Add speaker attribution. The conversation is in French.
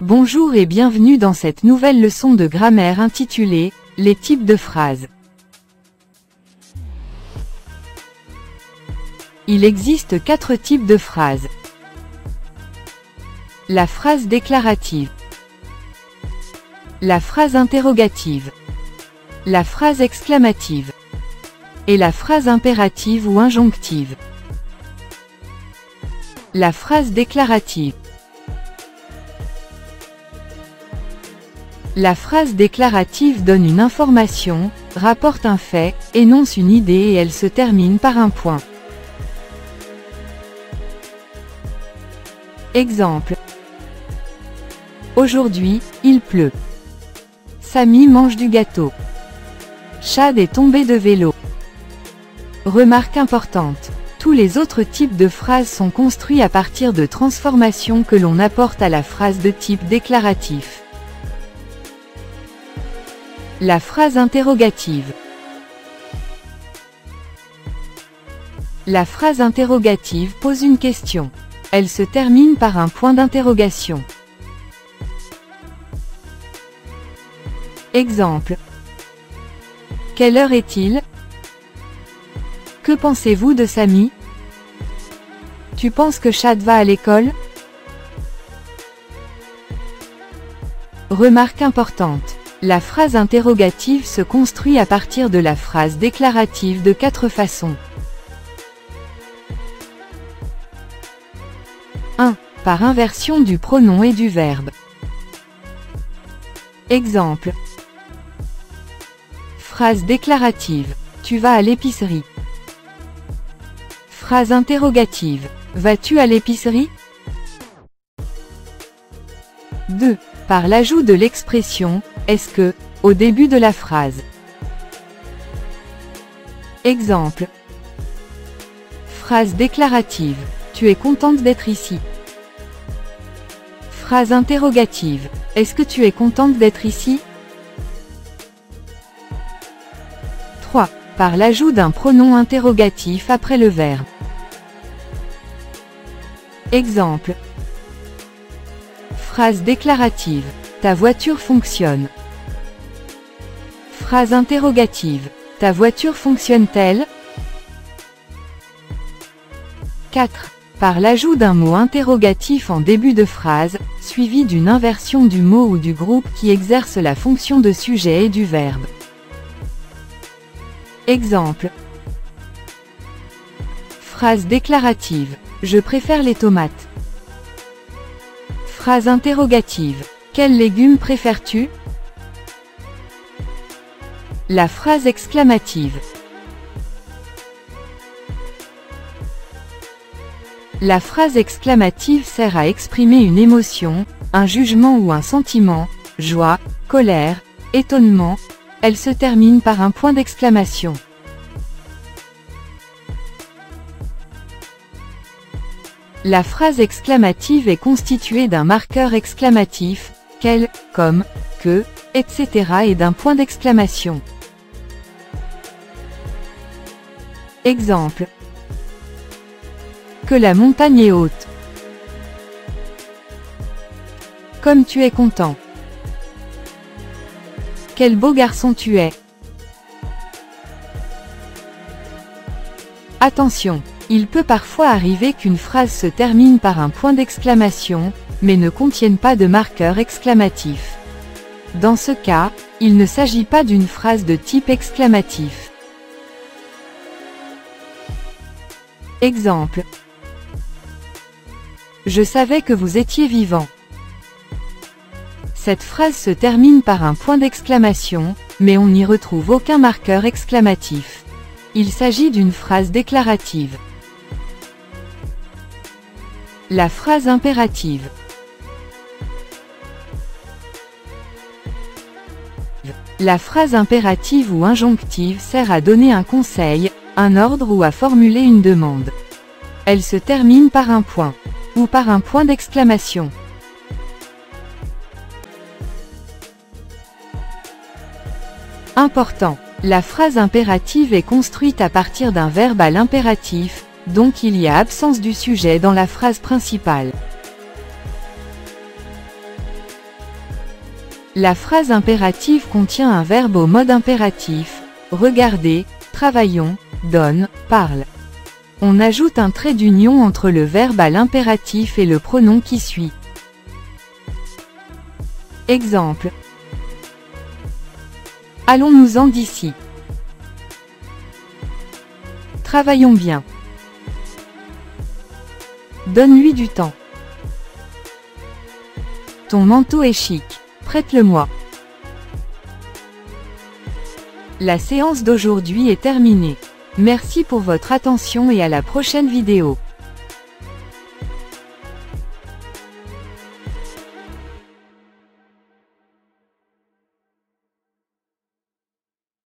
Speaker 1: Bonjour et bienvenue dans cette nouvelle leçon de grammaire intitulée « Les types de phrases ». Il existe 4 types de phrases. La phrase déclarative, la phrase interrogative, la phrase exclamative et la phrase impérative ou injonctive. La phrase déclarative. La phrase déclarative donne une information, rapporte un fait, énonce une idée et elle se termine par un point. Exemple. Aujourd'hui, il pleut. Samy mange du gâteau. Chad est tombé de vélo. Remarque importante. Tous les autres types de phrases sont construits à partir de transformations que l'on apporte à la phrase de type déclaratif. La phrase interrogative. La phrase interrogative pose une question. Elle se termine par un point d'interrogation. Exemple. Quelle heure est-il? Que pensez-vous de Samy? Tu penses que Chad va à l'école? Remarque importante. La phrase interrogative se construit à partir de la phrase déclarative de 4 façons. 1. Par inversion du pronom et du verbe. Exemple. Phrase déclarative. Tu vas à l'épicerie. Phrase interrogative. Vas-tu à l'épicerie? 2. Par l'ajout de l'expression « est-ce que » au début de la phrase. Exemple. Phrase déclarative. Tu es contente d'être ici. Phrase interrogative. Est-ce que tu es contente d'être ici? 3. Par l'ajout d'un pronom interrogatif après le verbe. Exemple. Phrase déclarative. Ta voiture fonctionne. Phrase interrogative. Ta voiture fonctionne-t-elle? 4. Par l'ajout d'un mot interrogatif en début de phrase, suivi d'une inversion du mot ou du groupe qui exerce la fonction de sujet et du verbe. Exemple. Phrase déclarative. Je préfère les tomates. Phrase interrogative. Quels légumes préfères-tu? La phrase exclamative. La phrase exclamative sert à exprimer une émotion, un jugement ou un sentiment, joie, colère, étonnement. Elle se termine par un point d'exclamation. La phrase exclamative est constituée d'un marqueur exclamatif, quel, comme, que, etc. et d'un point d'exclamation. Exemple. Que la montagne est haute. Comme tu es content. Quel beau garçon tu es. Attention, il peut parfois arriver qu'une phrase se termine par un point d'exclamation, mais ne contienne pas de marqueur exclamatif. Dans ce cas, il ne s'agit pas d'une phrase de type exclamatif. Exemple. Je savais que vous étiez vivant. Cette phrase se termine par un point d'exclamation, mais on n'y retrouve aucun marqueur exclamatif. Il s'agit d'une phrase déclarative. La phrase impérative. La phrase impérative ou injonctive sert à donner un conseil, un ordre ou à formuler une demande. Elle se termine par un point, ou par un point d'exclamation. Important. La phrase impérative est construite à partir d'un verbe à l'impératif, donc il y a absence du sujet dans la phrase principale. La phrase impérative contient un verbe au mode impératif. Regardez, travaillons, donne, parle. On ajoute un trait d'union entre le verbe à l'impératif et le pronom qui suit. Exemple. Allons-nous-en d'ici. Travaillons bien. Donne-lui du temps. Ton manteau est chic. Prête-le-moi. La séance d'aujourd'hui est terminée. Merci pour votre attention et à la prochaine vidéo.